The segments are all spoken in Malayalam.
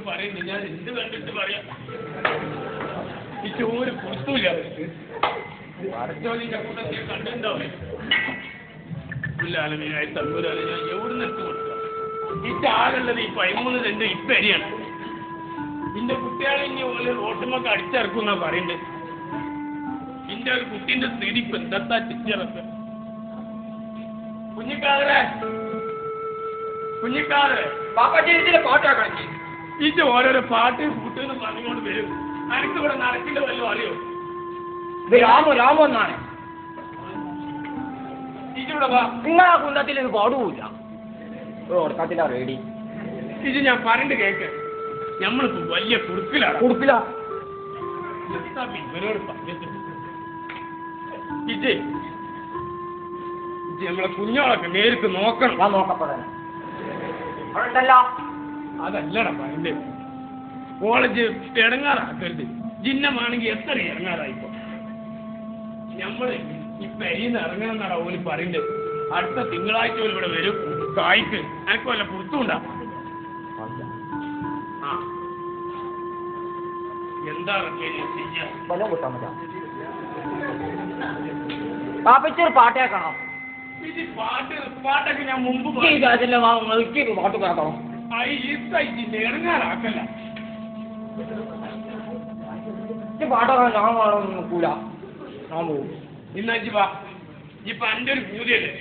പറയുന്നത് ഞാൻ എന്ത് കണ്ടിട്ട് പറയാം ഈ ചോര് പുറത്തൂല്ല അടച്ചോലിന്റെ കൂട്ടത്തിൽ കണ്ടിട്ടുണ്ടാവില്ല ഇല്ലാലമീനായി തമ്പൂരാലെ ഞാൻ എവിടെ നിർത്തി കൊടുക്കുക ഇറ്റാളുള്ളത് ഈ 13 സെന്റ് ഇപ്പം അരിയാണ് ഇന്റെ കുട്ടികളെ ഇനി പോലെ റോട്ടുമൊക്കെ അടിച്ചിറക്കും എന്നാ പറയുന്നത് ഇന്റെ ഒരു കുട്ടീന്റെ സ്ഥിതി ഇപ്പൊ എന്താ ചിറ്ററത്ത് കുഞ്ഞിക്കാതെ പാട്ടാക്കണം ഇത് ഓരോരോ പാട്ട് കൂട്ടെന്ന് പറഞ്ഞുകൊണ്ട് വരും എനിക്ക് ഇവിടെ നടക്കില്ല വല്ലതും അറിയോ രാമോ എന്നാണ് ഇതിവിടെ വാ നിങ്ങളാ കുന്തത്തിൽ ഇത് പാടുകൂല ഓർക്കാത്തില്ല റെഡി ഇത് ഞാൻ പറഞ്ഞിട്ട് കേക്ക് നമ്മളിപ്പോ വലിയ കുടുക്കിലാണ് ഇവരോട് പറഞ്ഞിട്ട് ഇത് നമ്മളെ കുഞ്ഞോളൊക്കെ നേരിട്ട് നോക്കണം ഞാൻ നോക്കപ്പെടാൻ അതല്ലടാ പറഞ്ഞത് കോളേജ് ഇടങ്ങാറാക്കരുത് ജിന്നമാണെങ്കിൽ എത്ര ഇറങ്ങാറായിപ്പോ നമ്മള് ഇപ്പൊ ഇന്ന് ഇറങ്ങണം എന്നാണ് ഓല് പറയുന്നത് അടുത്ത തിങ്കളാഴ്ച പോലും ഇവിടെ വരും കായ്ക്ക് എനിക്ക് വല്ല പുറത്തുണ്ടാ ആ എന്താണ് പാപ്പച്ചൊരു പാട്ടേക്കണം ഇത് പാട്ടൊക്കെ ഞാൻ മുമ്പ് പാട്ട് കേൾക്കണം ഇറങ്ങാറാക്കല്ല പാട്ടൊക്കെ ഞാൻ നോക്കൂല ഞാൻ പോകും ഇന്നഞ്ച് വാ ഇപ്പൊ എൻ്റെ ഒരു പൂജയല്ലേ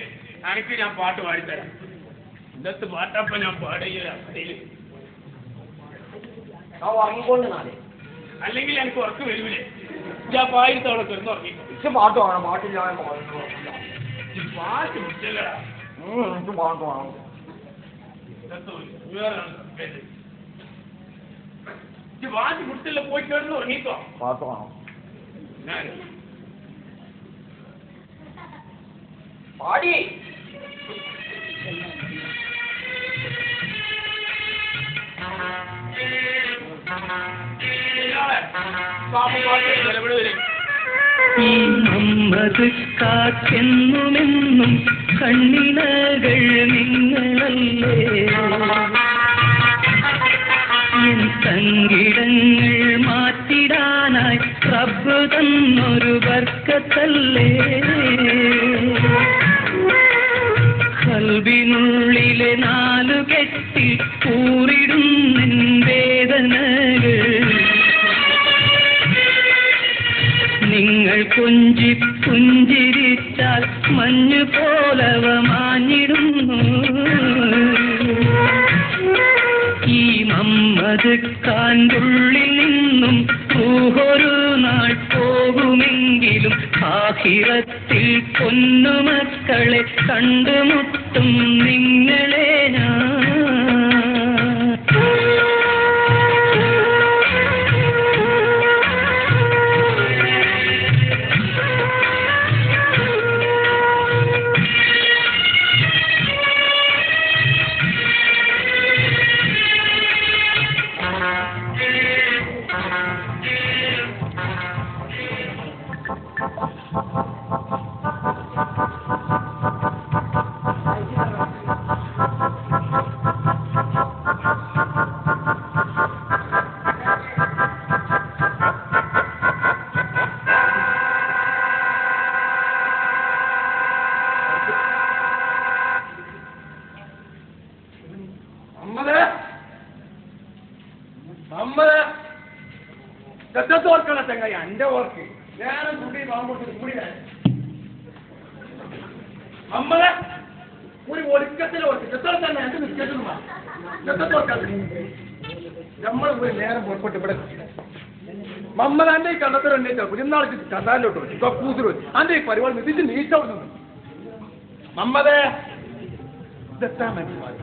എനിക്ക് ഞാൻ പാട്ട് പാടിത്തരാം ഇന്നത്തെ പാട്ടപ്പ ഞാൻ പാടിയ അവസ്ഥയിൽ ഞാൻ ഉറങ്ങിക്കൊണ്ട് നാളെ അല്ലെങ്കിൽ എനിക്ക് ഉറക്കം വരൂലേ ഞാൻ പായിരത്തോടെ കിടന്നുറങ്ങി പാട്ട് വേണം പാട്ടില്ല പാട്ട് മുറ്റല്ലടാ എനിക്ക് പാട്ട് വേണം വാച്ച് മുട്ടില്ല പോയി കിടന്ന് ഉറങ്ങിക്കോ പാട്ട് വേണം പാടി ഈ നമ്മത് കാറ്റെന്നുമെന്നും കണ്ണിനകൾ നിങ്ങളല്ലേ എൻ സങ്കിടങ്ങൾ മാറ്റിടാനായി റബ്ബ് തന്നൊരു ബർക്കത്തല്ലേ കൽബിനുള്ളിലെ 4 കെട്ടി കൂറിടുന്നെൻ വേദനകൾ നിങ്ങൾ കൊഞ്ചി പുഞ്ചിരിച്ചാൽ മഞ്ഞു പോലവ മാഞ്ഞിടുന്നു ഈ മമ്മദ് കാൻപുള്ളിൽ നിന്നും ഒരു നാൾ പോകുമെങ്കിലും ആഖിറത്തിൽ പൊന്നുമക്കളെ കണ്ടുമുട്ടും നിങ്ങളെ ഞാൻ ഓർക്കണ ചങ്ങായി എന്റെ ഓർക്ക് ഞാനും കുട്ടി പാമ്പോട്ട് കൂടി നമ്മളെ ഒരു ഒടുക്കത്തിൽ ഓർക്ക് എത്ര തന്നെ എന്റെ നിൽക്കട്ടുമാ നമ്മൾ ഒരു നേരം പുറപ്പെട്ട് ഇവിടെ മമ്മലാന്റെ ഈ കണ്ടത്തിലുണ്ടെങ്കിൽ കുഞ്ഞാൾക്ക് കണ്ടാലോട്ട് ഇപ്പൊ കൂതിർ അന്റെ ഈ പരിപാടി നിതിച്ച് നീച്ചവിടെ നിന്ന് മമ്മതേ ഇതെത്താ മനസ്സിലായി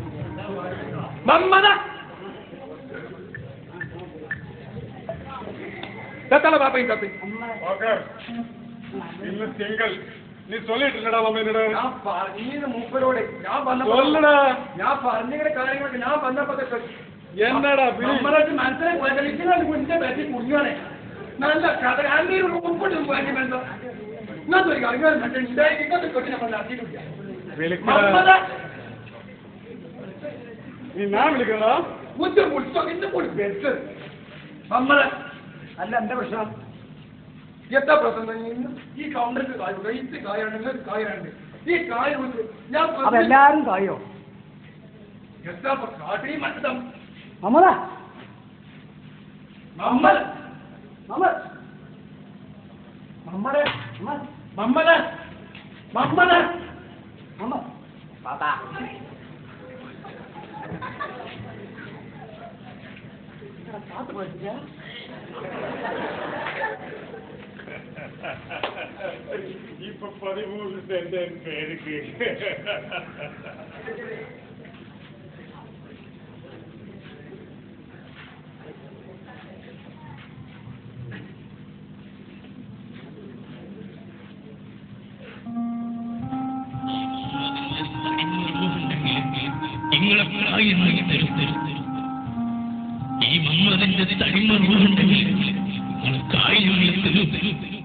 മമ്മത எத்தனை பாப்பையும் கப்பி இன்னும் செங்கல் நீ சொல்லிட்டு இல்லடா மாமா என்னடா நீ மூப்பரோட நான் பண்ண சொல்லடா நான் പറഞ്ഞ കാര്യങ്ങളൊക്കെ ഞാൻ വന്നപ്പോ എന്നടാ നമ്മളൊക്കെ മനസ്സിലെ പ്രകടിക്കാൻ കുഞ്ഞെ പറ്റി കുഞ്ഞാണേ നല്ല കഥ ആന്റി ഉൾപ്പെട്ട് പോയി ബന്ധം ഇന്നത്തെ ഒരു കാര്യം മറ്റേ ഉണ്ടായി ഇന്നത്തെ കൊട്ടി നമ്മൾ നടത്തിയിട്ടില്ല നീ ഞാൻ വിളിക്കണോ നമ്മളെ അല്ല എന്റെ പ്രശ്നം എന്താ പ്രശ്നം ഈ കൗണ്ടർക്ക് കായ ഇത് കായാണ് കായുണ്ട് ഈ കായ ഞാൻ അതെല്ലാരും കായോ എന്താ കാട്ടി മറ്റം നമ്മളെ നമ്മൾ നമ്മൾ നമ്മളെ മമ്മല മമ്മല നമ്മ പാത്താ പാത്ത് പോയിട്ടില്ല ഇപ്പൊ 13 സെന്റ് പേർക്ക് നിങ്ങളെക്കായി തരും ഈ മമ്മതിന്റെ തടിമറുണ്ടെങ്കിൽ നിങ്ങൾ കാര്യം തരും